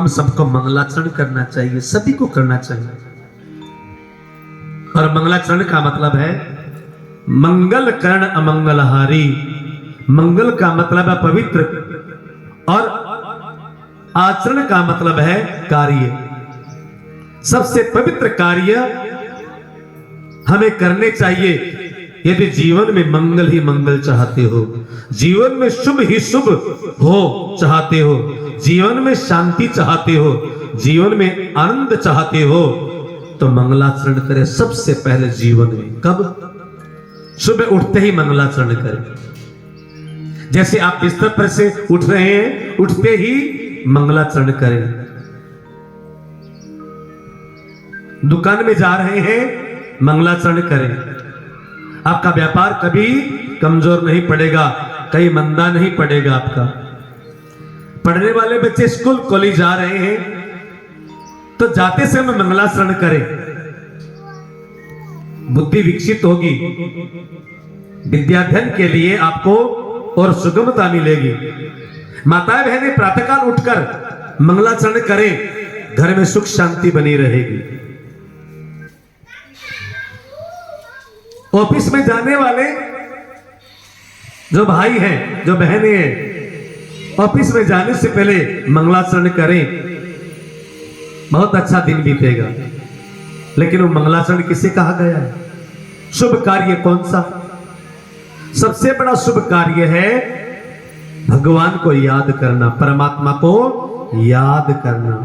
हम सबको मंगलाचरण करना चाहिए, सभी को करना चाहिए। और मंगलाचरण का मतलब है मंगल कर्ण अमंगलहारी। मंगल का मतलब है पवित्र और आचरण का मतलब है कार्य। सबसे पवित्र कार्य हमें करने चाहिए यदि जीवन में मंगल ही मंगल चाहते हो, जीवन में शुभ ही शुभ हो चाहते हो, जीवन में शांति चाहते हो, जीवन में आनंद चाहते हो, तो मंगलाचरण करें सबसे पहले जीवन में। कब? सुबह उठते ही मंगलाचरण करें। जैसे आप बिस्तर पर से उठ रहे हैं, उठते ही मंगलाचरण करें। दुकान में जा रहे हैं, मंगलाचरण करें। आपका व्यापार कभी कमजोर नहीं पड़ेगा, कहीं मंदा नहीं पड़ेगा आपका। पढ़ने वाले बच्चे स्कूल कॉलेज जा रहे हैं तो जाते समय मंगलाचरण करें। बुद्धि विकसित होगी, विद्याध्ययन के लिए आपको और सुगमता मिलेगी। माताएं बहनें प्रातःकाल उठकर मंगलाचरण करें, घर में सुख शांति बनी रहेगी। ऑफिस में जाने वाले जो भाई हैं, जो बहनें हैं, ऑफिस में जाने से पहले मंगलाचरण करें, बहुत अच्छा दिन बीतेगा। लेकिन वो मंगलाचरण किसे कहा गया है? शुभ कार्य कौन सा? सबसे बड़ा शुभ कार्य है भगवान को याद करना, परमात्मा को याद करना।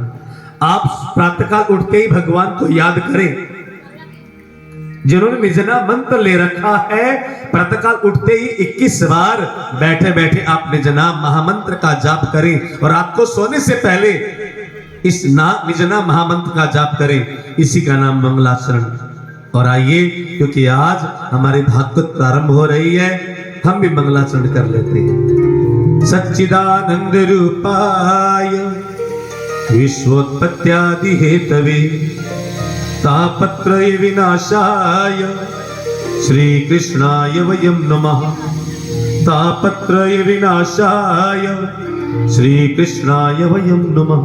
आप प्रातःकाल उठते ही भगवान को याद करें। जिन्होंने निजना मंत्र ले रखा है, प्रातःकाल उठते ही 21 बार बैठे बैठे आप निजना महामंत्र का जाप करें और रात को सोने से पहले इस निजना महामंत्र का जाप करें। इसी का नाम मंगलाचरण। और आइए, क्योंकि आज हमारी भागवत प्रारंभ हो रही है, हम भी मंगलाचरण कर लेते हैं। सच्चिदानंद रूपाय विश्वोत्पत्त्यादि हेतवे तापत्रय विनाशाय श्री कृष्णाय वयं नमः। तापत्रय विनाशाय श्री कृष्णाय वयं नमः।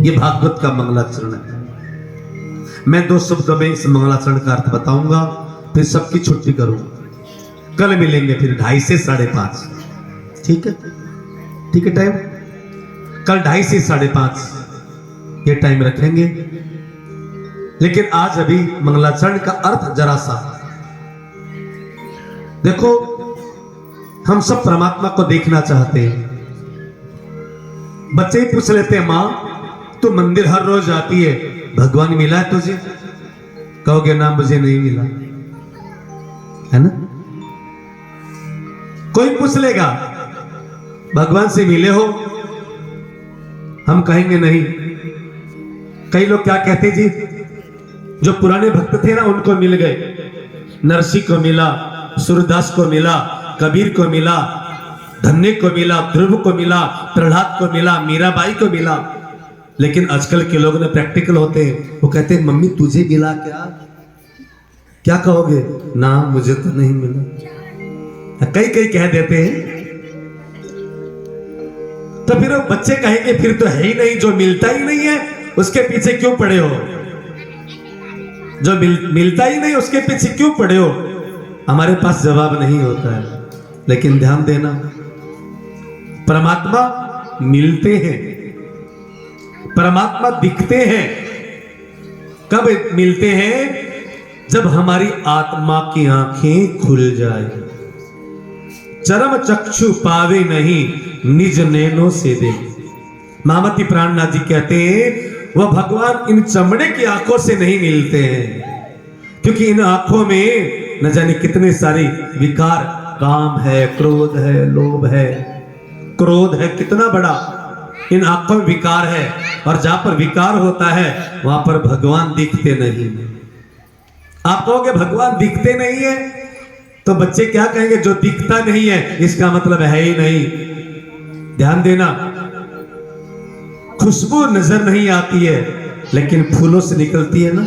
ये भागवत का मंगलाचरण है। मैं 2 शब्दों में इस मंगलाचरण का अर्थ बताऊंगा, फिर सबकी छुट्टी करूंगा। कल मिलेंगे फिर 2:30 से 5:30। ठीक है? ठीक है टाइम? कल 2:30 से 5:30 ये टाइम रखेंगे। लेकिन आज अभी मंगलाचरण का अर्थ जरा सा देखो। हम सब परमात्मा को देखना चाहते हैं। बच्चे ही पूछ लेते हैं, माँ तू मंदिर हर रोज आती है, भगवान मिला है तुझे? कहोगे ना, मुझे नहीं मिला, है ना? कोई पूछ लेगा भगवान से मिले हो? हम कहेंगे नहीं। कई लोग क्या कहते जी, जो पुराने भक्त थे ना उनको मिल गए। नरसिंह को मिला, सूरदास को मिला, कबीर को मिला, धन्य को मिला, ध्रुव को मिला, प्रहलाद को मिला, मीराबाई को मिला। लेकिन आजकल के लोग ना प्रैक्टिकल होते हैं, वो कहते हैं मम्मी तुझे मिला क्या? क्या कहोगे? ना मुझे तो नहीं मिला। कई कई कह देते हैं। तो फिर वो बच्चे कहेंगे फिर तो है ही नहीं, जो मिलता ही नहीं है उसके पीछे क्यों पड़े हो? जो मिलता ही नहीं उसके पीछे क्यों पड़े हो? हमारे पास जवाब नहीं होता है। लेकिन ध्यान देना, परमात्मा मिलते हैं, परमात्मा दिखते हैं। कब मिलते हैं? जब हमारी आत्मा की आंखें खुल जाए। चरम चक्षु पावे नहीं, निज नैनों से देख। महामती प्राणनाथ जी कहते हैं वह भगवान इन चमड़े की आंखों से नहीं मिलते हैं, क्योंकि इन आंखों में न जाने कितने सारे विकार, काम है, क्रोध है, लोभ है, क्रोध है, कितना बड़ा इन आंखों में विकार है। और जहां पर विकार होता है वहां पर भगवान दिखते नहीं। आप कहोगे भगवान दिखते नहीं है, तो बच्चे क्या कहेंगे? जो दिखता नहीं है इसका मतलब है ही नहीं। ध्यान देना, खुशबू नजर नहीं आती है लेकिन फूलों से निकलती है ना।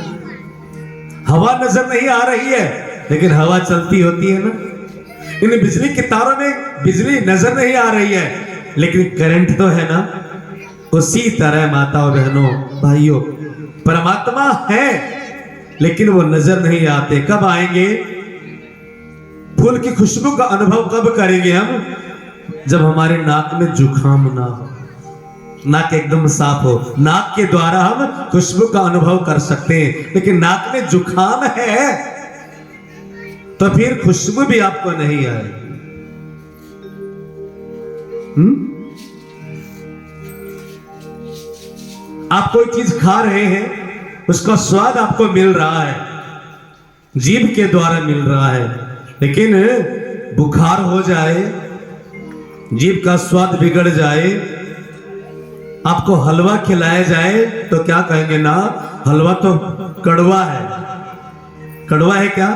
हवा नजर नहीं आ रही है लेकिन हवा चलती होती है ना। इन बिजली के तारों में बिजली नजर नहीं आ रही है लेकिन करंट तो है ना। उसी तरह माताओं बहनों भाइयों परमात्मा है लेकिन वो नजर नहीं आते। कब आएंगे? फूल की खुशबू का अनुभव कब करेंगे हम? जब हमारे नाक में जुखाम ना हो, नाक एकदम साफ हो, नाक के द्वारा हम खुशबू का अनुभव कर सकते हैं। लेकिन नाक में जुखाम है तो फिर खुशबू भी आपको नहीं आए। आप कोई चीज खा रहे हैं, उसका स्वाद आपको मिल रहा है, जीभ के द्वारा मिल रहा है, लेकिन बुखार हो जाए, जीभ का स्वाद बिगड़ जाए, आपको हलवा खिलाया जाए तो क्या कहेंगे? ना, हलवा तो कड़वा है। कड़वा है क्या?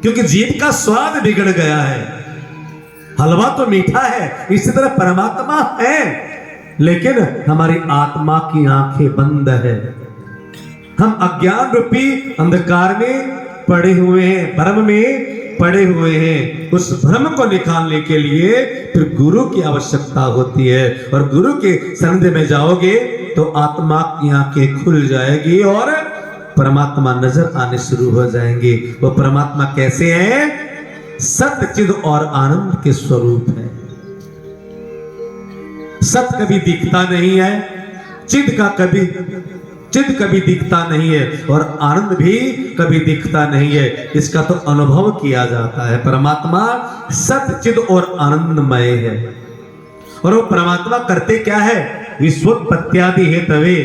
क्योंकि जीभ का स्वाद बिगड़ गया है। हलवा तो मीठा है। इसी तरह परमात्मा है लेकिन हमारी आत्मा की आंखें बंद है। हम अज्ञान रूपी अंधकार में पड़े हुए हैं, भ्रम में पड़े हुए हैं। उस भ्रम को निकालने के लिए फिर गुरु की आवश्यकता होती है, और गुरु के संधि में जाओगे तो आत्मा की आंखें खुल जाएगी और परमात्मा नजर आने शुरू हो जाएंगे। वो परमात्मा कैसे है? सत्य, चिद और आनंद के स्वरूप है। सत्य कभी दिखता नहीं है, चिद कभी दिखता नहीं है, और आनंद भी कभी दिखता नहीं है। इसका तो अनुभव किया जाता है। परमात्मा सत्य, चिद और आनंदमय है। और वो परमात्मा करते क्या है? विश्वोत्पत्त्यादि हेतवे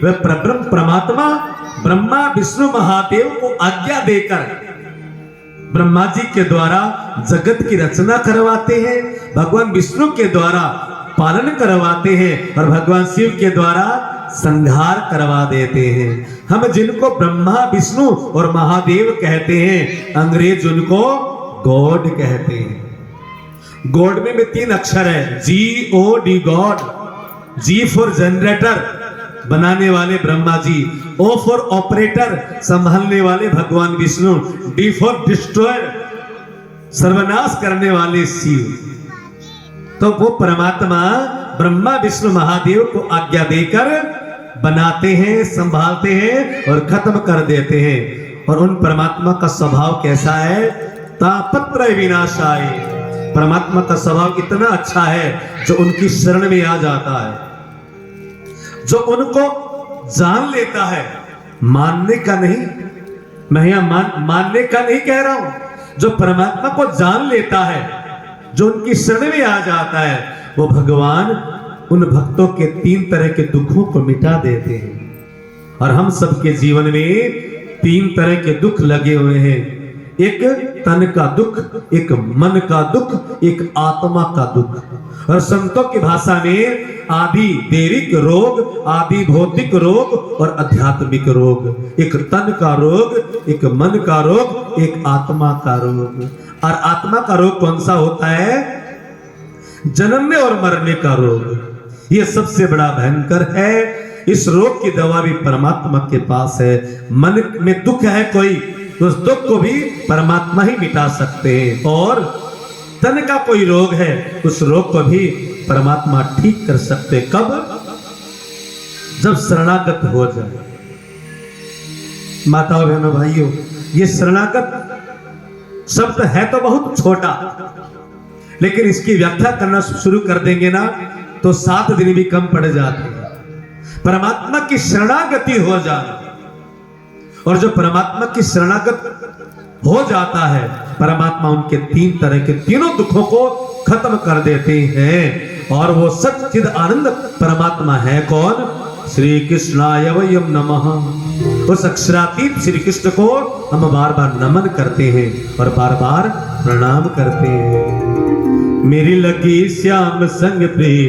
वह परब्रह्म परमात्मा ब्रह्मा विष्णु महादेव को आज्ञा देकर ब्रह्मा जी के द्वारा जगत की रचना करवाते हैं, भगवान विष्णु के द्वारा पालन करवाते हैं, और भगवान शिव के द्वारा संहार करवा देते हैं। हम जिनको ब्रह्मा विष्णु और महादेव कहते हैं, अंग्रेज उनको गॉड कहते हैं। गॉड में भी 3 अक्षर है, G-O-D, God. G for generator, बनाने वाले Brahma ji. O for operator, संभालने वाले भगवान विष्णु। D फॉर डिस्ट्रॉयर, सर्वनाश करने वाले शिव। तो वो परमात्मा ब्रह्मा विष्णु महादेव को आज्ञा देकर बनाते हैं, संभालते हैं और खत्म कर देते हैं। और उन परमात्मा का स्वभाव कैसा है? तापत्र विनाशाय। परमात्मा का स्वभाव इतना अच्छा है जो उनकी शरण में आ जाता है, जो उनको जान लेता है, मानने का नहीं, मैं यहां मानने का नहीं कह रहा हूं, जो परमात्मा को जान लेता है, जो उनकी शरण में आ जाता है, वो भगवान उन भक्तों के 3 तरह के दुखों को मिटा देते हैं। और हम सबके जीवन में 3 तरह के दुख लगे हुए हैं। एक तन का दुख, एक मन का दुख, एक आत्मा का दुख। और संतों की भाषा में आदि देविक रोग, आदि भौतिक रोग और आध्यात्मिक रोग। एक तन का रोग, एक मन का रोग, एक आत्मा का रोग। और आत्मा का रोग कौन सा होता है? जन्मने और मरने का रोग। यह सबसे बड़ा भयंकर है। इस रोग की दवा भी परमात्मा के पास है। मन में दुख है कोई, तो उस दुख को भी परमात्मा ही मिटा सकते हैं। और तन का कोई रोग है, उस रोग को भी परमात्मा ठीक कर सकते। कब? जब शरणागत हो जाए। माताओं बहनों भाइयों, ये शरणागत शब्द है तो बहुत छोटा, लेकिन इसकी व्याख्या करना शुरू कर देंगे ना तो 7 दिन भी कम पड़ जाते हैं। परमात्मा की शरणागति हो जाना, और जो परमात्मा की शरणागत हो जाता है, परमात्मा उनके 3 तरह के तीनों दुखों को खत्म कर देते हैं। और वो सच्चिद आनंद परमात्मा है कौन? श्री कृष्णाय वयम नमः। उस अक्षरातीत श्री कृष्ण को हम बार बार नमन करते हैं और बार बार प्रणाम करते हैं। मेरी लगी श्याम संग प्रिय